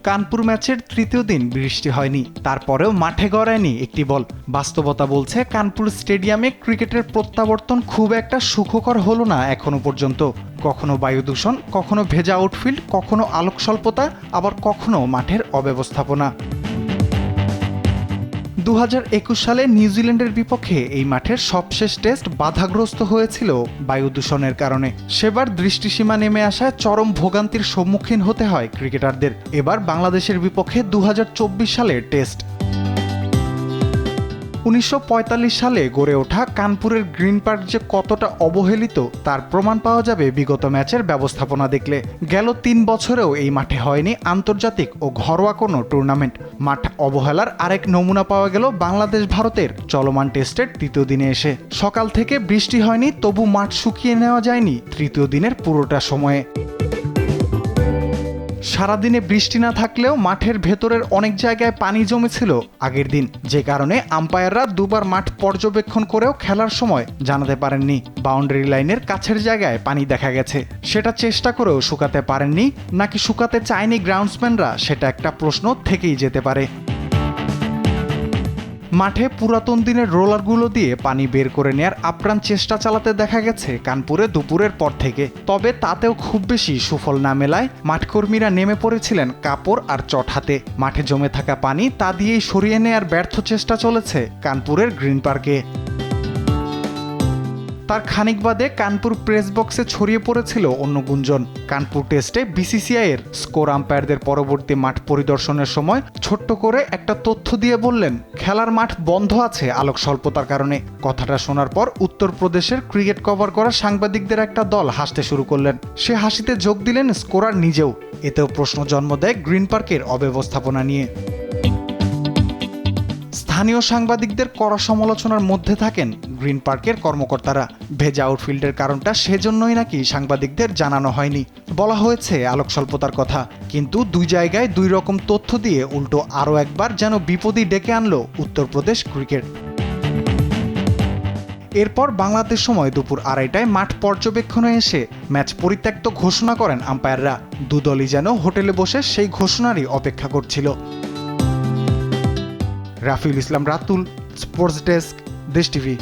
কানপুর ম্যাচের তৃতীয় দিন বৃষ্টি হয়নি, তারপরেও মাঠে গড়ায়নি একটি বল। বাস্তবতা বলছে কানপুর স্টেডিয়ামে ক্রিকেটের প্রত্যাবর্তন খুব একটা সুখকর হলো না এখনো পর্যন্ত। কখনো বায়ু দূষণ, কখনো ভেজা আউটফিল্ড, কখনো আলোক স্বল্পতা, আবার কখনো মাঠের অব্যবস্থাপনা। 2021 সালে নিউজিল্যান্ডের বিপক্ষে এই মাঠের সবশেষ টেস্ট বাধাগ্রস্ত হয়েছিল বায়ু দূষণের কারণে। সেবার দৃষ্টিসীমা নেমে আসায় চরম ভোগান্তির সম্মুখীন হতে হয় ক্রিকেটারদের। এবার বাংলাদেশের বিপক্ষে 2024 সালের টেস্ট। 1945 সালে গড়ে ওঠা কানপুরের গ্রিন পার্ক যে কতটা অবহেলিত তার প্রমাণ পাওয়া যাবে বিগত ম্যাচের ব্যবস্থাপনা দেখলে। গেল 3 বছরেও এই মাঠে হয়নি আন্তর্জাতিক ও ঘরোয়া কোনো টুর্নামেন্ট। মাঠ অবহেলার আরেক নমুনা পাওয়া গেল বাংলাদেশ ভারতের চলমান টেস্টের তৃতীয় দিনে এসে। সকাল থেকে বৃষ্টি হয়নি, তবু মাঠ শুকিয়ে নেওয়া যায়নি তৃতীয় দিনের পুরোটা সময়ে। সারাদিনে বৃষ্টি না থাকলেও মাঠের ভেতরের অনেক জায়গায় পানি জমেছিল আগের দিন, যে কারণে আম্পায়াররা দুবার মাঠ পর্যবেক্ষণ করেও খেলার সময় জানাতে পারেননি বাউন্ডারি লাইনের কাছের জায়গায় পানি দেখা গেছে। সেটা চেষ্টা করেও শুকাতে পারেননি, নাকি শুকাতে চায়নি গ্রাউন্ডসম্যানরা, সেটা একটা প্রশ্ন থেকেই যেতে পারে। মাঠে পুরাতন দিনের রোলারগুলো দিয়ে পানি বের করে নেয়ার আপ্রাণ চেষ্টা চালাতে দেখা গেছে কানপুরে দুপুরের পর থেকে। তবে তাতেও খুব বেশি সুফল না মেলায় মাঠকর্মীরা নেমে পড়েছিলেন কাপড় আর চট হাতে। মাঠে জমে থাকা পানি তা দিয়েই সরিয়ে নেয়ার ব্যর্থ চেষ্টা চলেছে কানপুরের গ্রিন পার্কে। তার খানিক বাদে কানপুর প্রেস বক্সে ছড়িয়ে পড়েছিল অন্য গুঞ্জন। কানপুর টেস্টে বিসিসিআই এর স্কোর আম্পায়ারদের পরবর্তী মাঠ পরিদর্শনের সময় ছোট্ট করে একটা তথ্য দিয়ে বললেন, খেলার মাঠ বন্ধ আছে আলোক স্বল্পতার কারণে। কথাটা শোনার পর উত্তরপ্রদেশের ক্রিকেট কভার করা সাংবাদিকদের একটা দল হাসতে শুরু করলেন। সে হাসিতে যোগ দিলেন স্কোরার নিজেও। এতেও প্রশ্ন জন্ম দেয় গ্রিন পার্কের অব্যবস্থাপনা নিয়ে। স্থানীয় সাংবাদিকদের কড়া সমালোচনার মধ্যে থাকেন গ্রিন পার্কের কর্মকর্তারা। ভেজা আউটফিল্ডের কারণটা সেজন্যই নাকি সাংবাদিকদের জানানো হয়নি। বলা হয়েছে আলোক স্বল্পতার কথা, কিন্তু দুই জায়গায় দুই রকম তথ্য দিয়ে উল্টো আরও একবার যেন বিপদই ডেকে আনলো উত্তরপ্রদেশ ক্রিকেট। এরপর বাংলাদেশ সময় দুপুর 2:30টায় মাঠ পর্যবেক্ষণে এসে ম্যাচ পরিত্যক্ত ঘোষণা করেন আম্পায়াররা। দুদলই যেন হোটেলে বসে সেই ঘোষণারই অপেক্ষা করছিল। রাফিউল ইসলাম রাতুল, স্পোর্টস ডেস্ক, দেশ টিভি।